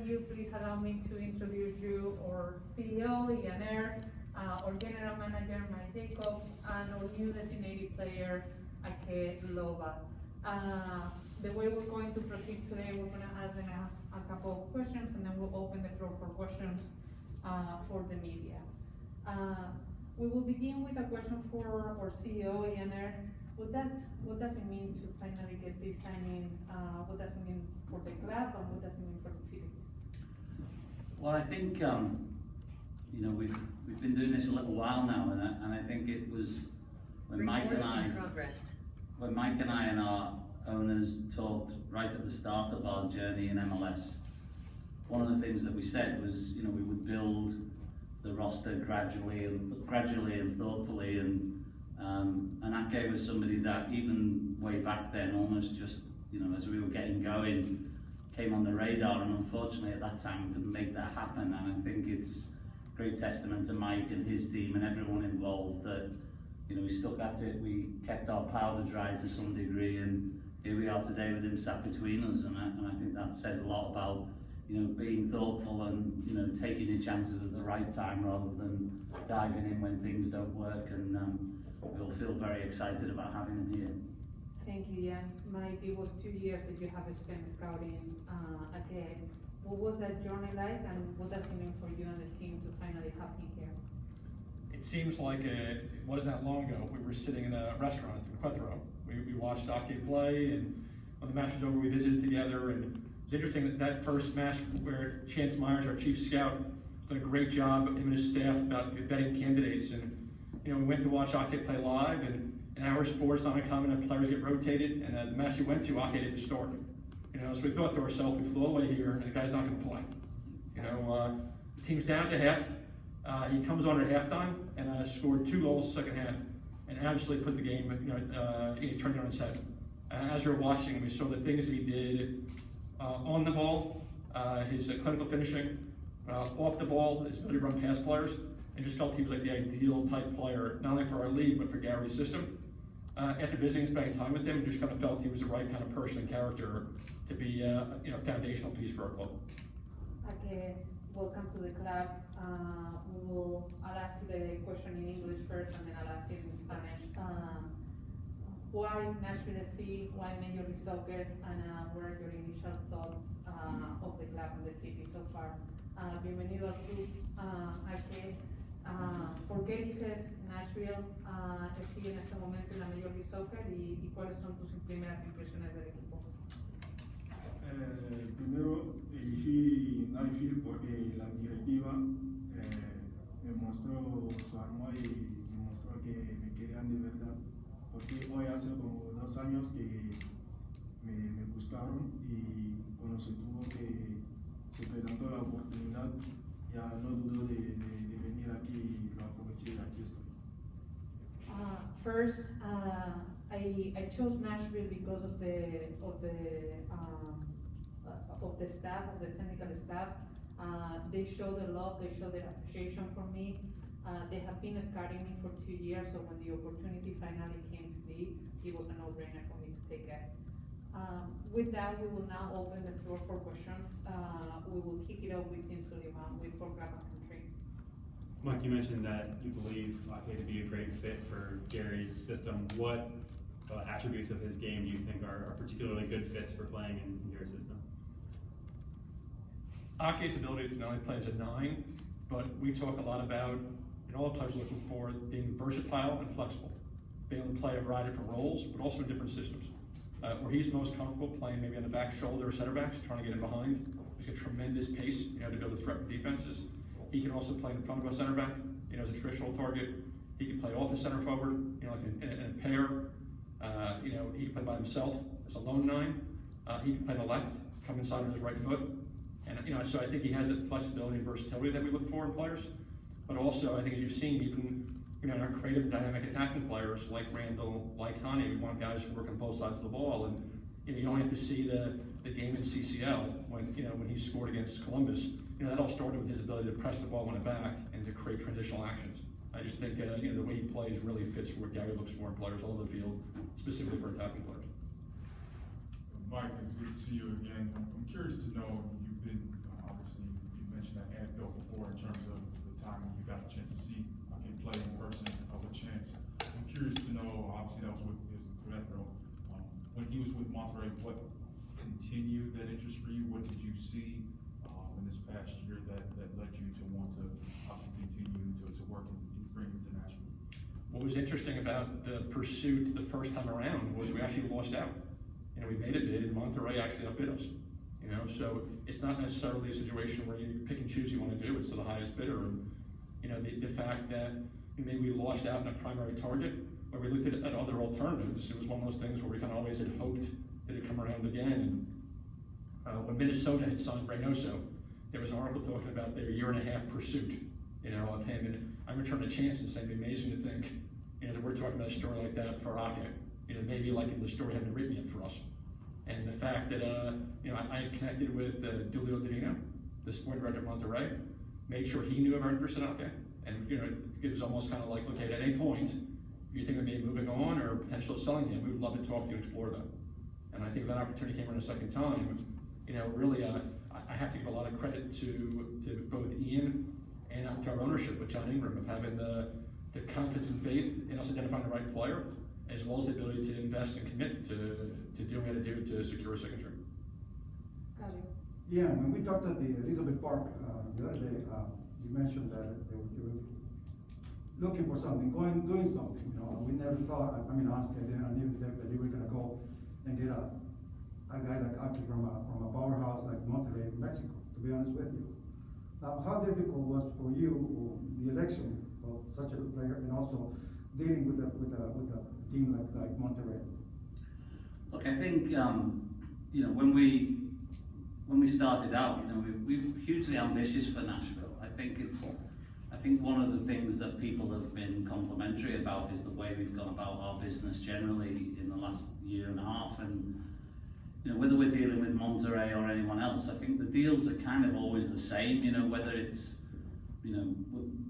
you, please allow me to introduce you our CEO, Ian Air, our General Manager, Mike Jacobs, and our new designated player, Aké Loba. The way we're going to proceed today, we're going to ask them a couple of questions, and then we'll open the floor for questions for the media. We will begin with a question for our CEO, Ian Air. What does it mean to finally get this signing? What does it mean for the club, and what does it mean for the city? Well, I think we've been doing this a little while now, and I think it was when Mike and I and our owners talked right at the start of our journey in MLS. One of the things that we said was, we would build the roster gradually and thoughtfully, and Aké was somebody that even way back then, almost just as we were getting going, came on the radar, and unfortunately at that time we couldn't make that happen. And I think it's a great testament to Mike and his team and everyone involved that we stuck at it, we kept our powder dry to some degree, and here we are today with him sat between us. And I think that says a lot about being thoughtful and taking your chances at the right time rather than diving in when things don't work. And we'll feel very excited about having him here. Thank you, Ian. Mike, it was 2 years that you have spent scouting Aké. What was that journey like, and what does it mean for you and the team to finally have him here? It seems like it wasn't that long ago. We were sitting in a restaurant in Quettro. We watched Aké play, and when the match was over, we visited together. And it was interesting that first match where Chance Myers, our chief scout, did a great job, him and his staff, about vetting candidates. And we went to watch Aké play live, and in our sports, not uncommon that players get rotated, and the match we went to, Aké didn't start. So we thought to ourselves, we flew away here, and the guy's not going to play. The team's down at the half. He comes on at halftime and scored 2 goals in the second half, and absolutely put the game, he turned it on its head. As we were watching, we saw the things that he did on the ball, his clinical finishing, off the ball, his ability to run past players, and just felt he was like the ideal type player, not only for our league, but for Gary's system. After visiting, spending time with him, just kind of felt he was the right kind of person and character to be a foundational piece for our club. Aké, welcome to the club. I'll ask you the question in English first, and then I'll ask it in Spanish. Why Nashville SC? Why Major League Soccer? And what are your initial thoughts of the club and the city so far? Bienvenido al club, Aké. ¿Por qué eliges Nashville SC en este momento en la Major League Soccer y cuáles son tus primeras impresiones del equipo? Primero elegí Nashville porque la directiva me mostró su arma y me mostró que me querían de verdad. Porque hoy hace como 2 años que me buscaron, y cuando se presentó la oportunidad, ya no dudo de venir aquí y lo aproveché y aquí estoy. First, I chose Nashville because of the staff, of the technical staff. They show the love, they show their appreciation for me. They have been scouting me for 2 years, so when the opportunity finally came to me, it was a no-brainer for me to take it. With that, we will now open the floor for questions. We will kick it off with Tim Sullivan with For Club and Country. Mike, you mentioned that you believe Aké to be a great fit for Gary's system. What attributes of his game do you think are particularly good fits for playing in your system? Aké's ability to not only play as a 9, but we talk a lot about, all the players are looking for being versatile and flexible, being able to play a variety of different roles, but also in different systems. Where he's most comfortable playing maybe on the back shoulder or center backs, trying to get in behind. He's got tremendous pace, to be able to threaten defenses. He can also play in front of a center back, as a traditional target. He can play off a center forward, like in a pair. He can play by himself as a lone 9. He can play on the left, come inside on his right foot. And so I think he has that flexibility and versatility that we look for in players. But also, I think as you've seen, even in our creative, dynamic attacking players like Randall, like Hani, we want guys who work on both sides of the ball. And you don't have to see the game in CCL when he scored against Columbus. That all started with his ability to press the ball on the back and to create transitional actions. I just think the way he plays really fits what Gary looks for in players all over the field, specifically for attacking players. Mike, it's good to see you again. I'm curious to know, you've been he was with Monterey, what continued that interest for you? What did you see in this past year that led you to want to obviously continue to work and bring him to Nashville? What was interesting about the pursuit the first time around was we actually lost out. You know, we made a bid and Monterey actually outbid us. You know, so it's not necessarily a situation where you pick and choose you want to do. It's to the highest bidder. And, you know, the fact that maybe we lost out in a primary target, or we looked at other alternatives, it was one of those things where we kind of always had hoped that it'd come around again. And when Minnesota had signed Reynoso, there was an article talking about their 1.5-year pursuit, you know, of him. And I returned a chance and said, it'd be amazing to think, you know, that we're talking about a story like that for Aké. You know, maybe like if the story hadn't been written yet for us. And the fact that, you know, I connected with Julio Divino, the sport director of Monterey, made sure he knew of our interest in Aké. And, you know, it was almost kind of like, okay, at any point, you think of maybe moving on or potential of selling him, we would love to talk to you and explore that. And I think that opportunity came around a second time. You know, really, I have to give a lot of credit to both Ian and to our ownership with John Ingram of having the confidence and faith in us identifying the right player, as well as the ability to invest and commit to doing what to do to secure a signature. Yeah, when we talked at the Elizabeth Park the other day, you mentioned that you were looking for something, doing something. You know, we never thought. I mean, honestly, I didn't think that you were gonna go and get a guy like Aké from a powerhouse like Monterrey, Mexico. To be honest with you, how difficult was for you the election of such a good player, and also dealing with a team like Monterrey? Look, I think you know, when we started out, you know, we were hugely ambitious for Nashville. I think one of the things that people have been complimentary about is the way we've gone about our business generally in the last 1.5 years. And you know, whether we're dealing with Monterey or anyone else, I think the deals are kind of always the same. You know, whether it's, you know,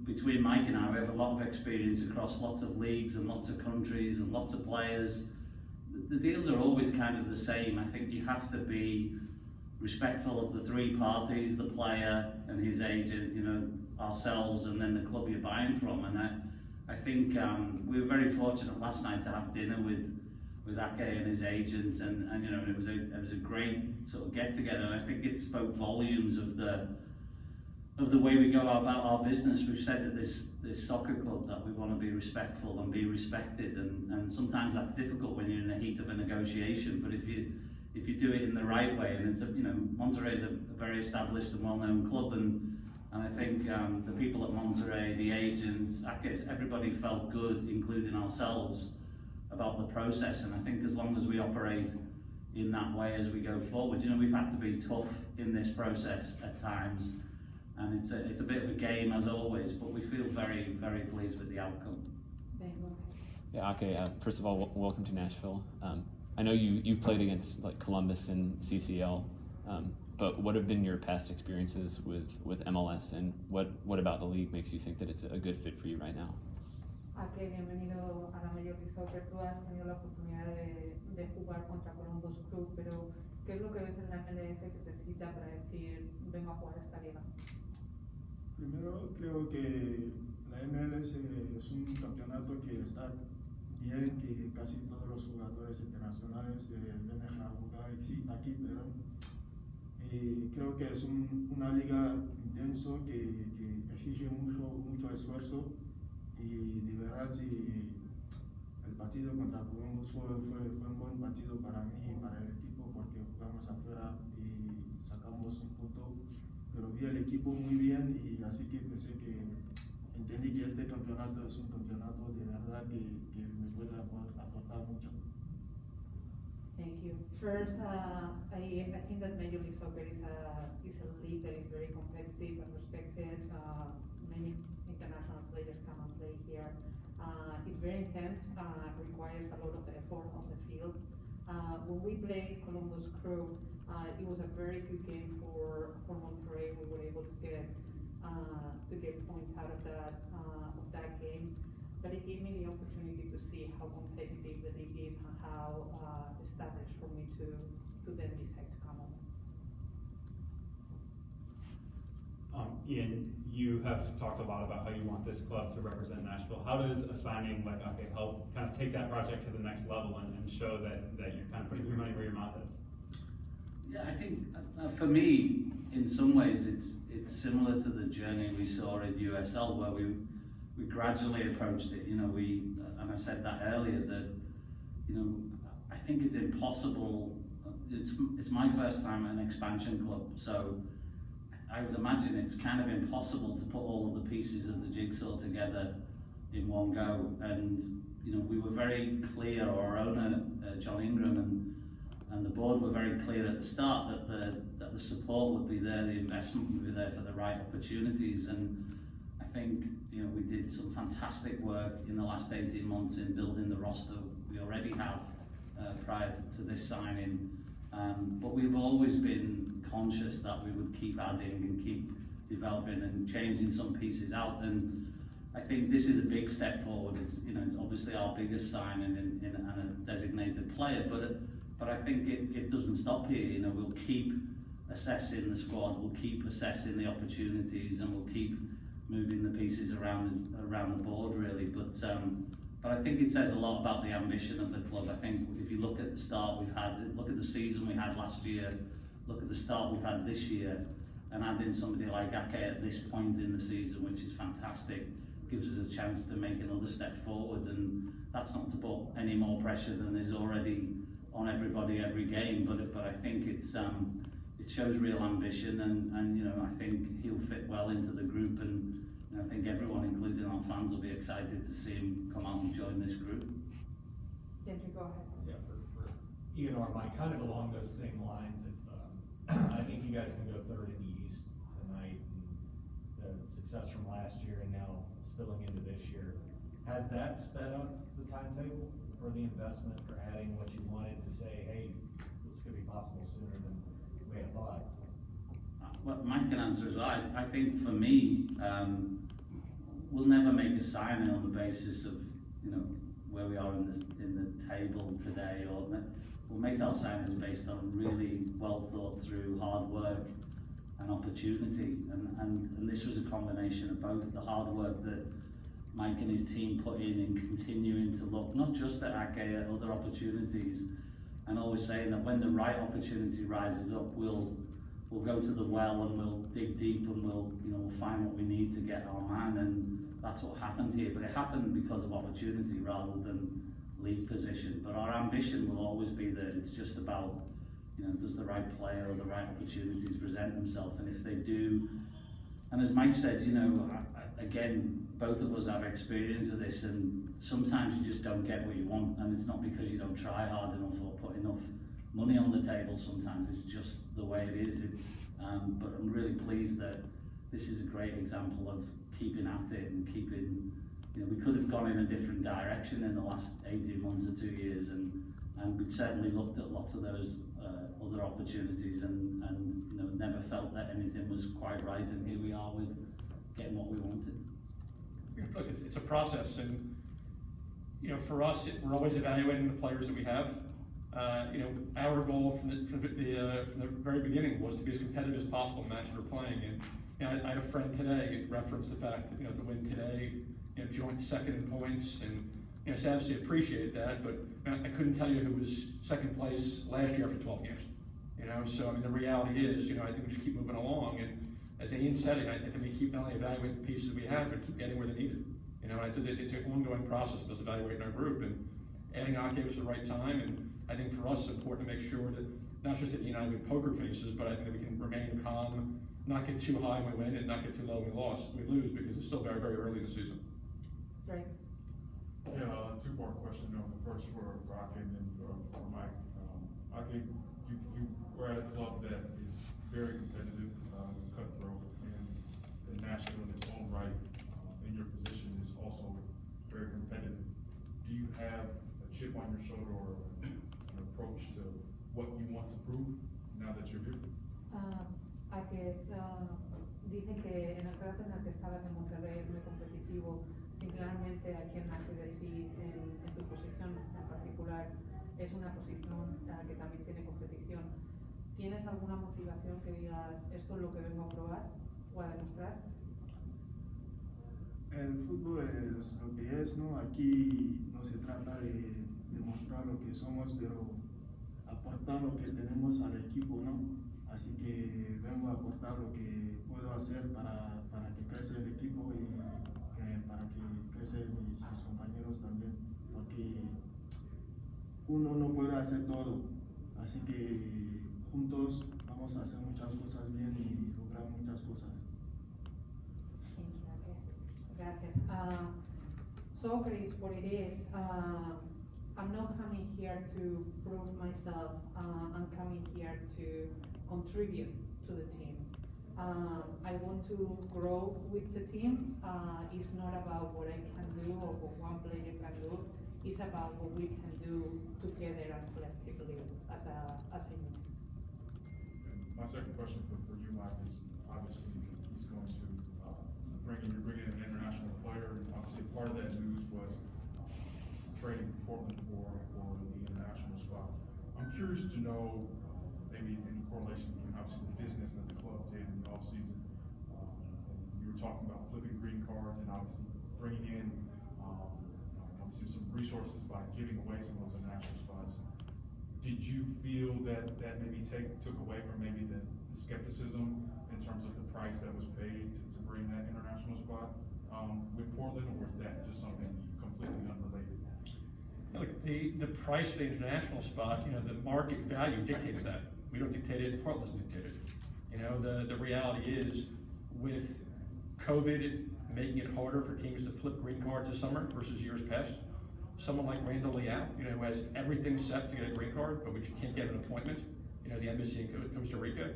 between Mike and I, we have a lot of experience across lots of leagues and lots of countries and lots of players. The deals are always kind of the same. I think you have to be respectful of the three parties, the player and his agent, you know, ourselves, and then the club you're buying from. And I think we were very fortunate last night to have dinner with Aké and his agents, and you know, it was a great sort of get together. And I think it spoke volumes of the way we go about our business. We've said at this soccer club that we want to be respectful and be respected, and sometimes that's difficult when you're in the heat of a negotiation. But if you do it in the right way, and it's you know, Monterrey is a very established and well-known club, and I think the people at Monterrey, the agents, Aké, everybody felt good, including ourselves, about the process. And I think as long as we operate in that way as we go forward, you know, we've had to be tough in this process at times, and it's a bit of a game as always, but we feel very, very pleased with the outcome. Yeah, Aké, first of all, welcome to Nashville. I know you've played against like Columbus and CCL, but what have been your past experiences with MLS, and what about the league makes you think that it's a good fit for you right now? Aké, bienvenido a la Major League Soccer. Tú has tenido la oportunidad de jugar contra Columbus Crew, pero ¿qué es lo que ves en la MLS que te cita para decir vengo a jugar esta liga? Primero, creo que la MLS es un campeonato que está bien, que casi todos los jugadores internacionales vienen a jugar aquí, pero creo que es una liga intenso que exige mucho esfuerzo, y de verdad si el partido contra Columbus fue un buen partido para mí y para el equipo, porque jugamos afuera y sacamos un punto, pero vi el equipo muy bien, y así que entendí que este campeonato es un campeonato de verdad que me puede aportar mucho. Thank you. First, I think that Major League Soccer is a league that is very competitive and respected. Many international players come and play here. It's very intense, requires a lot of effort on the field. When we played Columbus Crew, it was a very good game for Monterrey. We were able to get points out of that game, but it gave me the opportunity to see how competitive the league is and how established for me to then decide to come on. Ian, you have talked a lot about how you want this club to represent Nashville. How does a signing like Aké help kind of take that project to the next level and show that you're kind of putting your money where your mouth is? Yeah, I think for me, in some ways, it's similar to the journey we saw in USL, where we gradually approached it. You know, and I said that earlier, that, you know, I think it's impossible. It's my first time at an expansion club, so I would imagine it's kind of impossible to put all of the pieces of the jigsaw together in one go. And you know, we were very clear, our owner John Ingram and the board were very clear at the start that the support would be there, the investment would be there for the right opportunities. And I think, you know, we did some fantastic work in the last 18 months in building the roster we already have prior to this signing. But we've always been conscious that we would keep adding and keep developing and changing some pieces out. And I think this is a big step forward. It's, you know, it's obviously our biggest signing and a designated player, but I think it doesn't stop here. You know, we'll keep assessing the squad, we'll keep assessing the opportunities, and we'll keep moving the pieces around the board, really. But I think it says a lot about the ambition of the club. I think if you look at the start we've had, look at the season we had last year, look at the start we've had this year, and adding somebody like Aké at this point in the season, which is fantastic, gives us a chance to make another step forward. And that's not to put any more pressure than is already on everybody every game, but I think it shows real ambition, and you know, I think he'll fit well into the group, and I think everyone, including our fans, will be excited to see him come out and join this group. Gentry, go ahead. Yeah, for Ian or Mike, kind of along those same lines, if I think you guys can go third in the East tonight, and the success from last year and now spilling into this year, has that sped up the timetable for the investment, for adding what you wanted to say, hey, this could be possible sooner than we had thought? Well, Mike can answer as well. I think for me, we'll never make a signing on the basis of, you know, where we are in the table today, or we'll make our signings based on really well thought through hard work and opportunity. And this was a combination of both the hard work that Mike and his team put in continuing to look not just at Aké, at other opportunities, and always saying that when the right opportunity rises up, we'll go to the well and we'll dig deep and we'll find what we need to get our man. And that's what happened here. But it happened because of opportunity rather than league position. But our ambition will always be that it's just about, you know, does the right player or the right opportunities present themselves? And if they do, and as Mike said, you know, again, both of us have experience of this, and sometimes you just don't get what you want, and it's not because you don't try hard enough or put enough money on the table. Sometimes it's just the way it is. But I'm really pleased that this is a great example of keeping at it and keeping, you know, we could have gone in a different direction in the last 18 months or 2 years, and we'd certainly looked at lots of those other opportunities and you know, never felt that anything was quite right, and here we are with getting what we wanted. Look, it's a process, and you know, for us, we're always evaluating the players that we have. You know, our goal from the very beginning was to be as competitive as possible in the match we're playing. And you know, I had a friend today reference the fact that, you know, the win today, you know, joint second in points, and you know, so I obviously appreciate that, but you know, I couldn't tell you who was second place last year after 12 games. You know, so I mean, the reality is, you know, I think we just keep moving along, and as Ian said, I think we keep not only evaluating the pieces we have, but keep getting where they're needed. You know, it's an ongoing process of us evaluating our group, and adding Aké was the right time, and I think for us it's important to make sure that not just that Ian and I have poker faces, but I think that we can remain calm, not get too high when we win, and not get too low when we lose, because it's still very, very early in the season. Right. Yeah, two-part question. The first for Aké and then for Mike. Aké, you were at a club that is very competitive, cutthroat, and Nashville in its own right, in your position, is also very competitive. Do you have a chip on your shoulder or an approach to what you want to prove now that you're here? Aké, dicen que en el caso en el que estabas en Monterrey es muy competitivo. Singularmente, aquí en Nashville SC, en tu posición en particular, es una posición que también tiene competición. ¿Tienes alguna motivación que digas, esto es lo que vengo a probar? voy a demostrar. El fútbol es lo que es, ¿no? Aquí no se trata de demostrar lo que somos, pero aportar lo que tenemos al equipo, ¿no? Así que vengo a aportar lo que puedo hacer para que crezca el equipo y para que crezcan mis compañeros también, porque uno no puede hacer todo, así que juntos vamos a hacer muchas cosas bien y lograr muchas cosas. Thank you, Aké. Gracias. Soccer is what it is. I'm not coming here to prove myself. I'm coming here to contribute to the team. I want to grow with the team. It's not about what I can do or what one player can do. It's about what we can do together and collectively as a unit. And my second question for you, Mike, is obviously he's going to bring in an international player, and obviously part of that news was trading Portland for the international spot. I'm curious to know maybe any correlation between obviously the business that the club did in the offseason. You were talking about flipping green cards and obviously bringing in obviously some resources by giving away some of those international spots. Did you feel that maybe took away from maybe the skepticism in terms of the price that was paid to bring that international spot with Portland, or was that just something completely unrelated? Look, the price for the international spot, the market value dictates that. We don't dictate it, Portland doesn't dictate it. The reality is, with COVID making it harder for teams to flip green cards this summer versus years past, someone like Randall Leal, who has everything set to get a green card, but which can't get an appointment, the embassy in Costa Rica.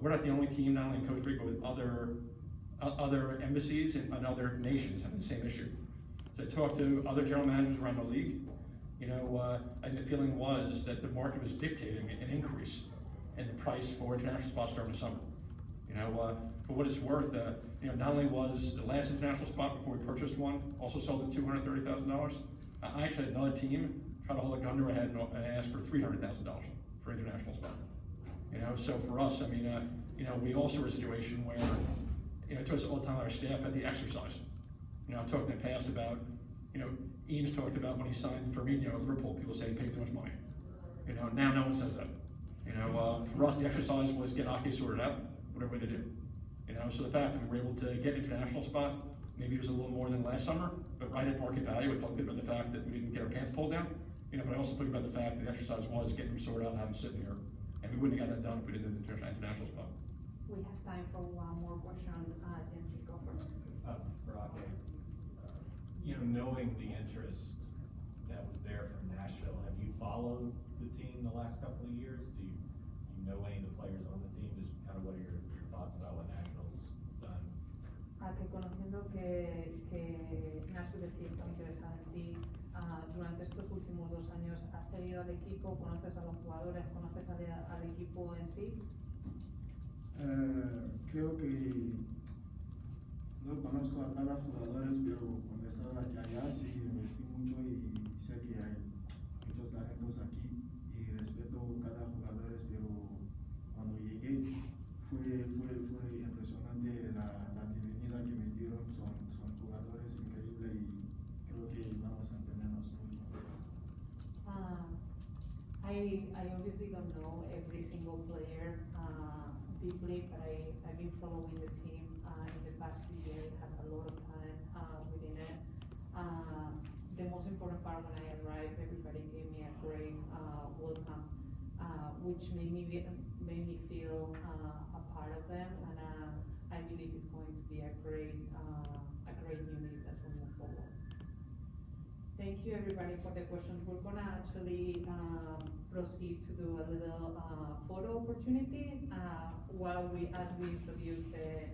We're not the only team, not only in Costa Rica, but with other embassies and other nations having the same issue. So I talked to other general managers around the league, and the feeling was that the market was dictating an increase in the price for international spots during the summer. For what it's worth, not only was the last international spot before we purchased one also sold at $230,000, I actually had another team try to hold a gun to our head and ask for $300,000 for international spot. So for us, we also were in a situation where, it took us all the time, our staff had the exercise. I've talked in the past about, Ian's talked about when he signed Firmino at Liverpool, people say he paid too much money. Now no one says that. For us, the exercise was get Aké sorted out, whatever way to do. So the fact that we were able to get an international spot, maybe it was a little more than last summer, but right at market value, we felt good about the fact that we didn't get our pants pulled down. But I also think about the fact that the exercise was getting them sorted out and have them sitting here. And we wouldn't have got that done if we didn't do the international spot. We have time for one more question. Gentry, go first. For Aké, knowing the interest that was there from Nashville, have you followed the team the last couple of years? Do you know any of the players on the team? Just kind of what are your thoughts about what Nashville's done? Aké, conociendo que Nashville SC está interesada en ti, durante estos últimos 2 años, ¿has seguido al equipo? ¿Conoces a los jugadores? ¿Conoces al equipo en sí? Creo que no conozco a cada jugador, pero cuando estaba allá sí investigué mucho y sé que hay muchos talentos aquí y respeto cada jugador, pero cuando llegué fue impresionante la bienvenida que me dieron, son jugadores increíbles y creo que vamos a entendernos muy bien. I obviously don't know every single player deeply, but I've been following the team in the past 2 years. It has a lot of talent within it. The most important part when I arrived, everybody gave me a great welcome, which made me feel a part of them, and I believe it's going to be a great unit as we move forward. Thank you everybody for the questions. We're gonna actually proceed to do a little photo opportunity as we introduce the